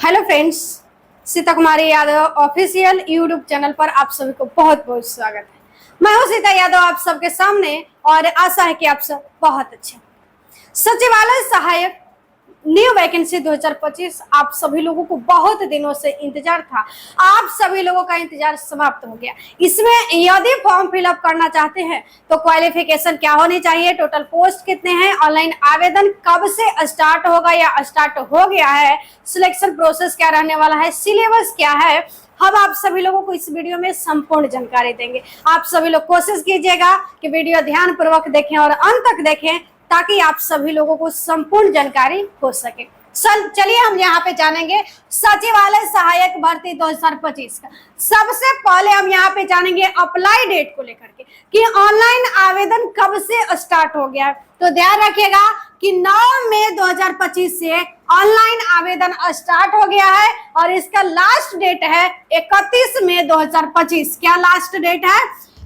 Hello friends, Sita कुमारी Yadav official YouTube channel पर आप सभी को बहुत बहुत स्वागत है। मैं हूं सीता यादव आप सबके सामने और आशा है कि आप सब बहुत अच्छे। सचिवालय सहायक न्यू वैकेंसी 2025 आप सभी लोगों को बहुत दिनों से इंतजार था। आप सभी लोगों का इंतजार समाप्त हो गया। इसमें यदि फॉर्म फिलअप करना चाहते हैं तो क्वालिफिकेशन क्या होनी चाहिए, टोटल पोस्ट कितने हैं, ऑनलाइन आवेदन कब से स्टार्ट होगा या स्टार्ट हो गया है, सिलेक्शन प्रोसेस क्या रहने वाला है, सिलेबस क्या है, हम आप सभी लोगों को इस वीडियो में संपूर्ण जानकारी देंगे। आप सभी लोग कोशिश कीजिएगा कि वीडियो ध्यान पूर्वक देखें और अंत तक देखें ताकि आप सभी लोगों को संपूर्ण जानकारी हो सके। चलिए हम यहाँ पे जानेंगे सचिवालय सहायक भर्ती 2025 का। सबसे पहले हम यहाँ पे जानेंगे अप्लाई डेट को लेकर के कि ऑनलाइन आवेदन कब से स्टार्ट हो गया है। तो ध्यान रखिएगा कि 9 मई 2025 से ऑनलाइन आवेदन स्टार्ट हो गया है और इसका लास्ट डेट है 31 मई 2025। क्या लास्ट डेट है?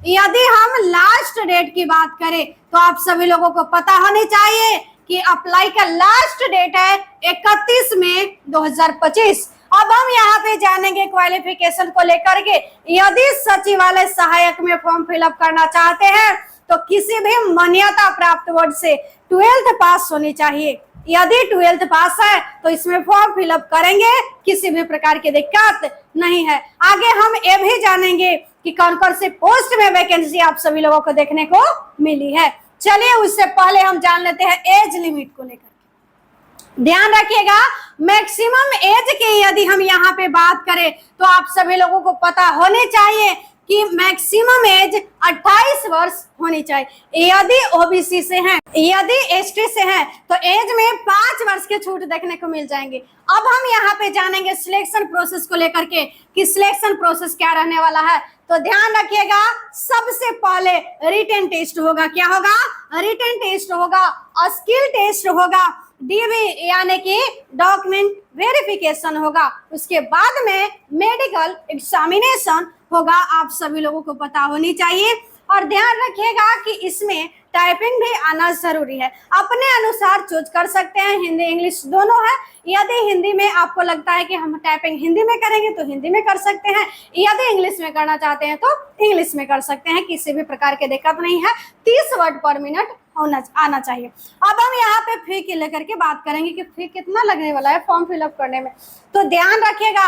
यदि हम लास्ट डेट की बात करें तो आप सभी लोगों को पता होनी चाहिए कि अप्लाई का लास्ट डेट है 31 मई 2025। अब हम यहाँ पे जानेंगे क्वालिफिकेशन को लेकर के। यदि सचिवालय सहायक में फॉर्म फिलअप करना चाहते हैं तो किसी भी मान्यता प्राप्त बोर्ड से 12th पास होनी चाहिए। यदि 12th पास है तो इसमें फॉर्म फिलअप करेंगे, किसी भी प्रकार की दिक्कत नहीं है। आगे हम ये भी जानेंगे कि कौन कौन से पोस्ट में वैकेंसी आप सभी लोगों को देखने को मिली है। चलिए उससे पहले हम जान लेते हैं एज लिमिट को लेकर। ध्यान रखिएगा, मैक्सिमम एज की यदि हम यहाँ पे बात करें तो आप सभी लोगों को पता होनी चाहिए कि मैक्सिमम एज 28 वर्ष होनी चाहिए। यदि ओबीसी से हैं, यदि एसटी से हैं तो एज में 5 वर्ष के छूट देखने को मिल जाएंगे। अब हम यहाँ पे जानेंगे सिलेक्शन प्रोसेस को लेकर के कि सिलेक्शन प्रोसेस क्या रहने वाला है। तो ध्यान रखिएगा, सबसे पहले रिटन टेस्ट होगा। क्या होगा? रिटन टेस्ट होगा, स्किल टेस्ट होगा, डीवी यानी कि डॉक्यूमेंट वेरिफिकेशन होगा, उसके बाद में मेडिकल एग्जामिनेशन होगा। आप सभी लोगों को पता होनी चाहिए और ध्यान रखिएगा कि इसमें टाइपिंग भी आना जरूरी है। अपने अनुसार चूज कर सकते हैं, हिंदी इंग्लिश दोनों है। यदि हिंदी में आपको लगता है कि हम टाइपिंग हिंदी में करेंगे तो हिंदी में कर सकते हैं, यदि इंग्लिश में करना चाहते हैं तो इंग्लिश में कर सकते हैं, किसी भी प्रकार की दिक्कत नहीं है। 30 वर्ड पर मिनट आना चाहिए। अब हम यहाँ पे फी की लेकर के बात करेंगे कि फी कितना लगने वाला है फॉर्म फिलअप करने में। तो ध्यान रखिएगा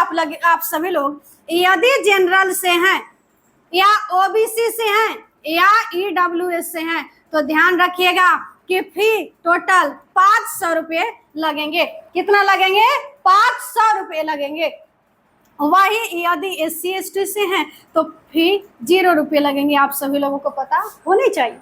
आप सभी लोग, यदि जनरल से हैं या ओबीसी से हैं या ईडब्ल्यूएस से हैं तो ध्यान रखिएगा कि फी टोटल 500 रुपये लगेंगे। कितना लगेंगे? 500 रुपये लगेंगे। वही यदि SC ST से हैं तो फी 0 रुपये लगेंगे। आप सभी लोगों को पता होनी चाहिए।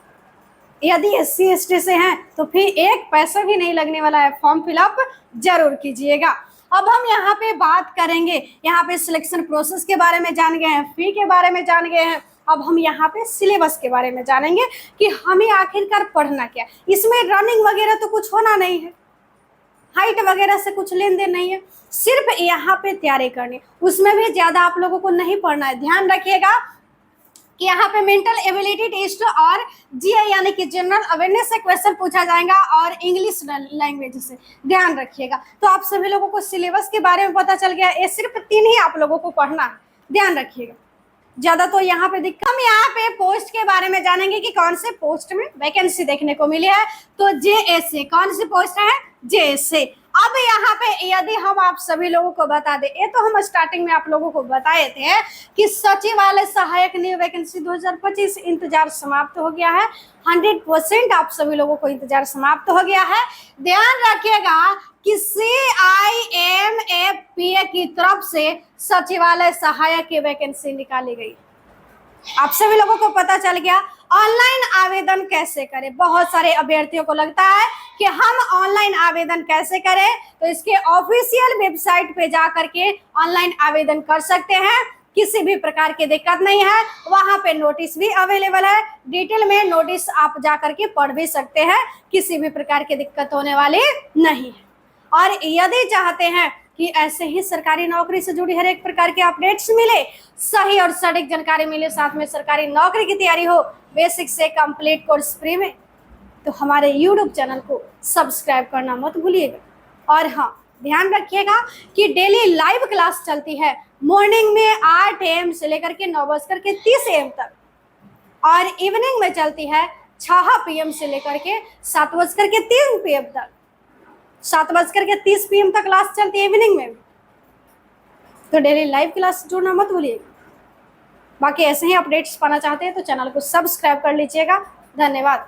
यदि SC ST से हैं तो फी 1 पैसा भी नहीं लगने वाला है। फॉर्म फिलअप जरूर कीजिएगा। अब हम यहाँ पे बात करेंगे, यहाँ पे सिलेक्शन प्रोसेस के बारे में जान गए हैं, फी के बारे में जान गए हैं। अब हम यहाँ पे सिलेबस के बारे में जानेंगे कि हमें आखिरकार पढ़ना क्या। इसमें रनिंग वगैरह तो कुछ होना नहीं है, हाइट वगैरह से कुछ लेन देन नहीं है, सिर्फ यहाँ पे तैयारी करनी। उसमें भी ज्यादा आप लोगों को नहीं पढ़ना है। ध्यान रखिएगा कि यहाँ पे मेंटल एबिलिटी टेस्ट और जीए यानी कि जनरल अवेयरनेस से क्वेश्चन पूछा जाएगा और इंग्लिश लैंग्वेज से। ध्यान रखिएगा। तो आप सभी लोगों को सिलेबस के बारे में पता चल गया। ये सिर्फ 3 ही आप लोगों को पढ़ना है। ध्यान रखिएगा, ज्यादा तो यहाँ पे दिक्कत। हम यहाँ पे पोस्ट के बारे में जानेंगे कि कौन से पोस्ट में वैकेंसी देखने को मिली है। तो JSA कौन सी पोस्ट है? JSA। अब यहाँ पे यदि हम आप सभी लोगों को बता दें, ये तो हम स्टार्टिंग में आप लोगों को बताए थे कि सचिवालय सहायक न्यू वैकेंसी 2025 इंतजार समाप्त हो गया है। 100% आप सभी लोगों को इंतजार समाप्त हो गया है। ध्यान रखिएगा कि CIMFPA की तरफ से सचिवालय सहायक की वैकेंसी निकाली गई। आप सभी लोगों को पता चल गया। ऑनलाइन आवेदन कैसे करें? बहुत सारे अभ्यर्थियों को लगता है कि हम ऑनलाइन आवेदन कैसे करें, तो इसके ऑफिशियल वेबसाइट पे जा करके ऑनलाइन आवेदन कर सकते हैं। किसी भी प्रकार की दिक्कत नहीं है। वहां पे नोटिस भी अवेलेबल है, डिटेल में नोटिस आप जा करके पढ़ भी सकते हैं। किसी भी प्रकार की दिक्कत होने वाली नहीं है। और यदि चाहते हैं कि ऐसे ही सरकारी नौकरी से जुड़ी हर एक प्रकार के अपडेट्स मिले, सही और सटीक जानकारी मिले, साथ में सरकारी नौकरी की तैयारी हो, बेसिक से कंप्लीट कोर्स फ्री में, तो हमारे YouTube चैनल को सब्सक्राइब करना मत भूलिएगा। और हाँ, ध्यान रखिएगा कि डेली लाइव क्लास चलती है मॉर्निंग में 8 AM से लेकर के 9:30 AM तक, और इवनिंग में चलती है 6 PM से लेकर के 7:03 PM तक। 7:30 PM तक क्लास चलती है इवनिंग में। तो डेली लाइव क्लास जुड़ना मत भूलिएगा। बाकी ऐसे ही अपडेट्स पाना चाहते हैं तो चैनल को सब्सक्राइब कर लीजिएगा। धन्यवाद।